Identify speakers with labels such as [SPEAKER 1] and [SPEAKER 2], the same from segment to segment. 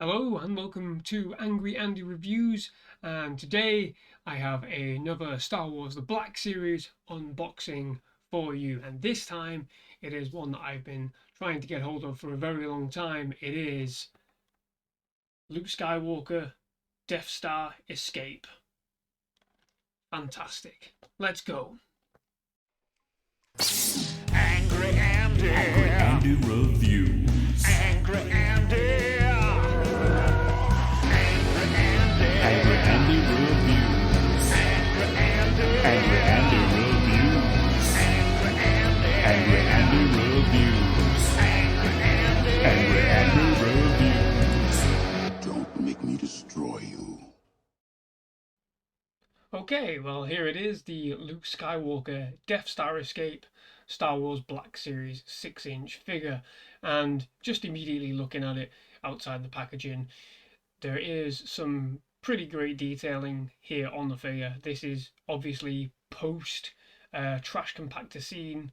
[SPEAKER 1] Hello and welcome to Angry Andy Reviews, and today I have another Star Wars The Black Series unboxing for you, and this time it is one that I've been trying to get hold of for a very long time. It is Luke Skywalker Death Star Escape. Fantastic. Let's go.
[SPEAKER 2] Angry Andy.
[SPEAKER 3] Angry Andy Reviews.
[SPEAKER 2] Angry Andy.
[SPEAKER 3] Angry Andy Reviews.
[SPEAKER 2] Angry Andy.
[SPEAKER 3] Angry Andy Reviews. Angry Andy Reviews. Angry Andy Reviews.
[SPEAKER 4] Don't make me destroy you.
[SPEAKER 1] Okay, well here it is, the Luke Skywalker Death Star Escape Star Wars Black Series 6-inch figure, and just immediately looking at it outside the packaging, there is some pretty great detailing here on the figure. This is obviously post trash compactor scene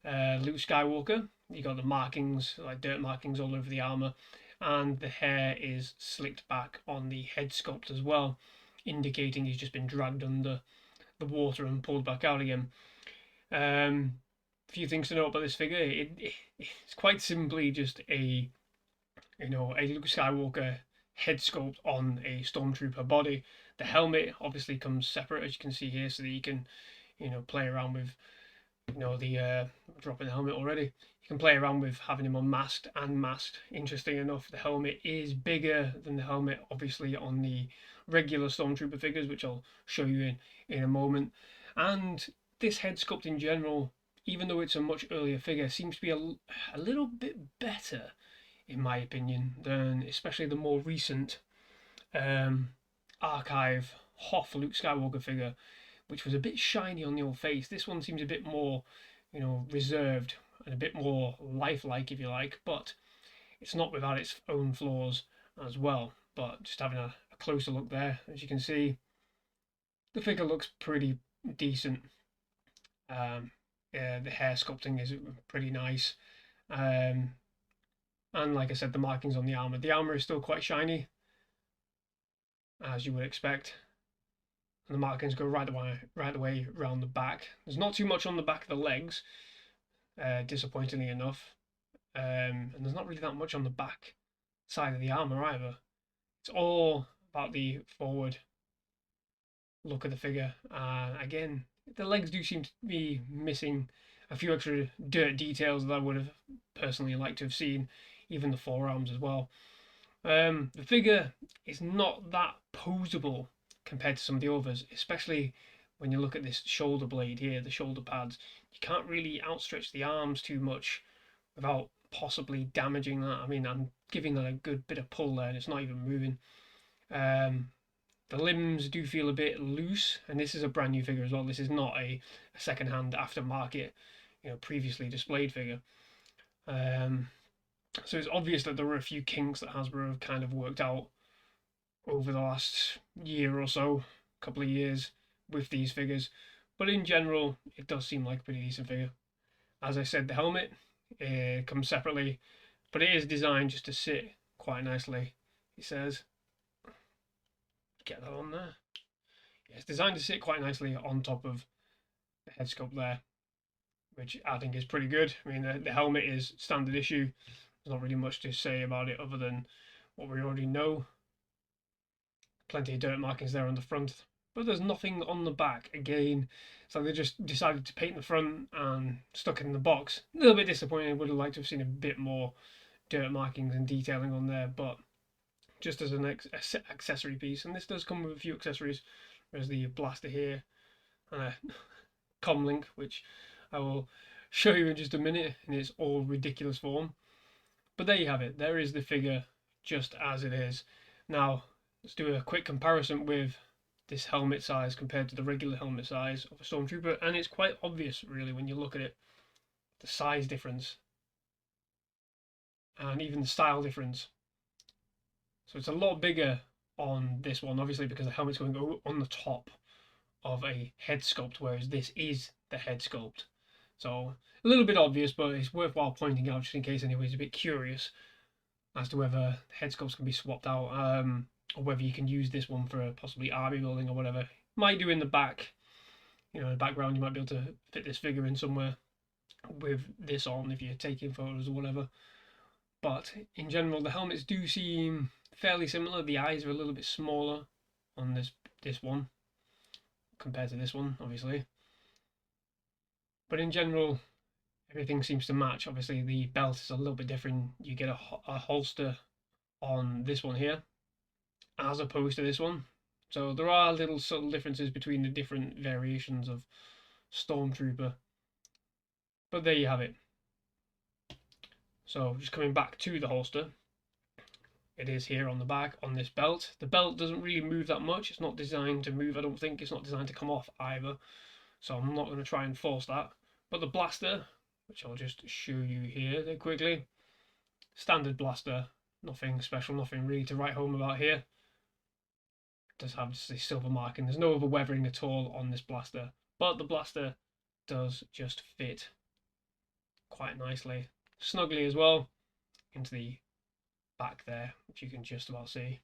[SPEAKER 1] Luke Skywalker. You got the markings, like dirt markings all over the armor, and the hair is slicked back on the head sculpt as well, indicating he's just been dragged under the water and pulled back out again. A few things to know about this figure. It's quite simply just a Luke Skywalker head sculpt on a stormtrooper body. The helmet obviously comes separate, as you can see here, so that you can play around with the dropping the helmet already. You can play around with having him unmasked and masked. Interesting enough, the helmet is bigger than the helmet obviously on the regular stormtrooper figures, which I'll show you in a moment. And this head sculpt in general, even though it's a much earlier figure, seems to be a little bit better in my opinion than especially the more recent archive Hoth Luke Skywalker figure, which was a bit shiny on the old face. This one seems a bit more reserved and a bit more lifelike, if you like, but it's not without its own flaws as well. But just having a closer look there, as you can see, the figure looks pretty decent. The hair sculpting is pretty nice. And like I said, the markings on the armor. The armor is still quite shiny, as you would expect. And the markings go right the way around the back. There's not too much on the back of the legs, disappointingly enough. And there's not really that much on the back side of the armor either. It's all about the forward look of the figure. Again, the legs do seem to be missing a few extra dirt details that I would have personally liked to have seen. Even the forearms as well. The figure is not that posable compared to some of the others, especially when you look at this shoulder blade here, the shoulder pads. You can't really outstretch the arms too much without possibly damaging that. I mean, I'm giving that a good bit of pull there and it's not even moving. The limbs do feel a bit loose, and this is a brand new figure as well. This is not a second-hand aftermarket, previously displayed figure. So it's obvious that there were a few kinks that Hasbro have kind of worked out over the last year or so, couple of years, with these figures. But in general, it does seem like a pretty decent figure. As I said, the helmet comes separately, but it is designed just to sit quite nicely. It says, get that on there. Yeah, it's designed to sit quite nicely on top of the head sculpt there, which I think is pretty good. I mean, the helmet is standard issue. There's not really much to say about it other than what we already know. Plenty of dirt markings there on the front, but there's nothing on the back. Again, so they just decided to paint the front and stuck it in the box. A little bit disappointing. Would have liked to have seen a bit more dirt markings and detailing on there, but just as an accessory piece. And this does come with a few accessories. There's the blaster here and a comm link, which I will show you in just a minute in its all ridiculous form. But there you have it. There is the figure just as it is. Now, let's do a quick comparison with this helmet size compared to the regular helmet size of a Stormtrooper. And it's quite obvious, really, when you look at it. The size difference. And even the style difference. So it's a lot bigger on this one, obviously, because the helmet's going on the top of a head sculpt, whereas this is the head sculpt. So a little bit obvious, but it's worthwhile pointing out just in case anybody's a bit curious. as to whether head sculpts can be swapped out, or whether you can use this one for possibly army building or whatever. Might do in the back, in the background, you might be able to fit this figure in somewhere with this on if you're taking photos or whatever. But in general, the helmets do seem fairly similar. The eyes are a little bit smaller on this one compared to this one, obviously. But in general, everything seems to match. Obviously, the belt is a little bit different. You get a holster on this one here, as opposed to this one. So there are little subtle differences between the different variations of Stormtrooper. But there you have it. So just coming back to the holster, it is here on the back on this belt. The belt doesn't really move that much. It's not designed to move, I don't think. It's not designed to come off either. So I'm not going to try and force that. But the blaster, which I'll just show you here quickly. Standard blaster, nothing special, nothing really to write home about here. It does have just a silver marking. There's no other weathering at all on this blaster. But the blaster does just fit quite nicely, snugly as well, into the back there, which you can just about see.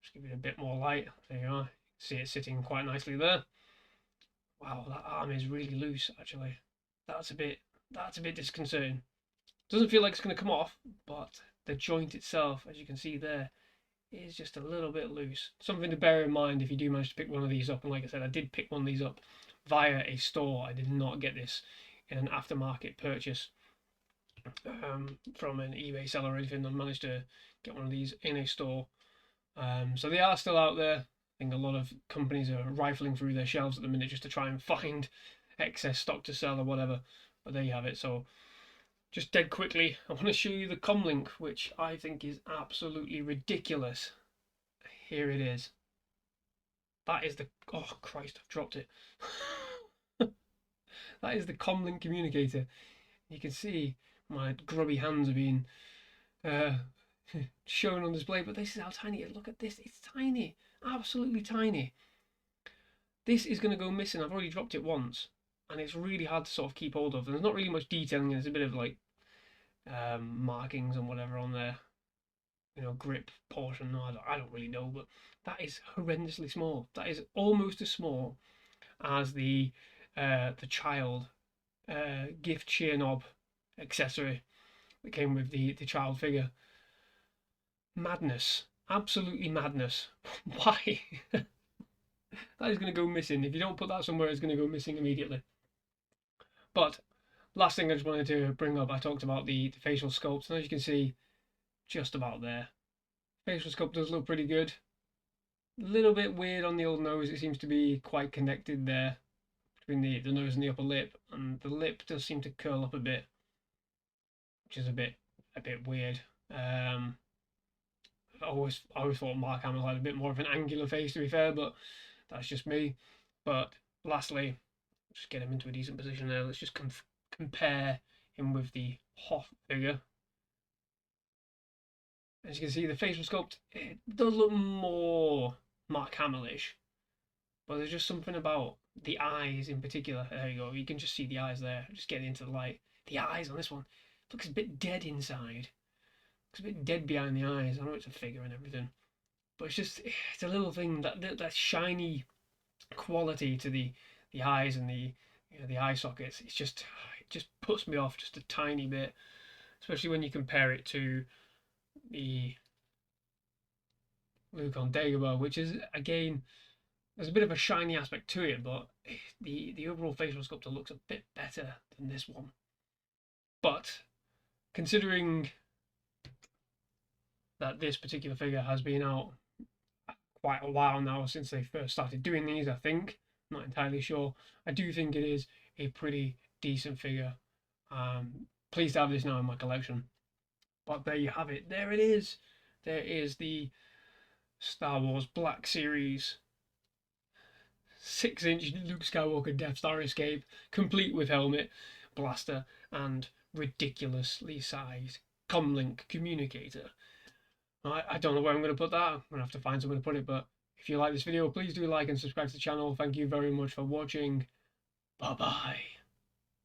[SPEAKER 1] Just give it a bit more light. There you are. See it sitting quite nicely there. Wow, that arm is really loose actually. That's a bit disconcerting. Doesn't feel like it's going to come off, but the joint itself, as you can see there, is just a little bit loose. Something to bear in mind if you do manage to pick one of these up. And like I said, I did pick one of these up via a store. I did not get this in an aftermarket purchase from an eBay seller or anything. I managed to get one of these in a store. So they are still out there. I think a lot of companies are rifling through their shelves at the minute just to try and find excess stock to sell or whatever. But there you have it. So just dead quickly, I want to show you the comm link, which I think is absolutely ridiculous. Here it is. That is the... Oh, Christ, I've dropped it. That is the comm link communicator. You can see my grubby hands are being shown on display, but this is how tiny it is. Look at this. It's tiny. Absolutely tiny. This is going to go missing. I've already dropped it once, and it's really hard to sort of keep hold of. And there's not really much detailing. There's a bit of like markings and whatever on there, grip portion. No, I don't really know, but that is horrendously small. That is almost as small as the child gift cheer knob accessory that came with the child figure. Madness. Absolutely madness. Why? That is going to go missing. If you don't put that somewhere, it's going to go missing immediately. But last thing I just wanted to bring up, I talked about the facial sculpt, and as you can see, just about there. Facial sculpt does look pretty good. A little bit weird on the old nose. It seems to be quite connected there between the nose and the upper lip, and the lip does seem to curl up a bit, which is a bit weird. I always thought Mark Hamill had a bit more of an angular face, to be fair, but that's just me. But lastly, just get him into a decent position there. Let's just compare him with the Hoth figure. As you can see, the facial sculpt, it does look more Mark Hamill-ish, but there's just something about the eyes in particular. There you go. You can just see the eyes there. Just get into the light. The eyes on this one looks a bit dead inside. Looks a bit dead behind the eyes. I know it's a figure and everything, but it's a little thing, that shiny quality to the eyes and the eye sockets. It just puts me off just a tiny bit, especially when you compare it to the Luke on Dagobah, which is, again, there's a bit of a shiny aspect to it, but the overall facial sculptor looks a bit better than this one. But considering that this particular figure has been out quite a while now, since they first started doing these, I think, I'm not entirely sure, I do think it is a pretty decent figure. Pleased to have this now in my collection. But there you have it. There it is. There is the Star Wars Black Series 6-inch Luke Skywalker Death Star escape, complete with helmet, blaster, and ridiculously sized comlink communicator. I don't know where I'm going to put that. I'm going to have to find somewhere to put it. But if you like this video, please do like and subscribe to the channel. Thank you very much for watching. Bye bye.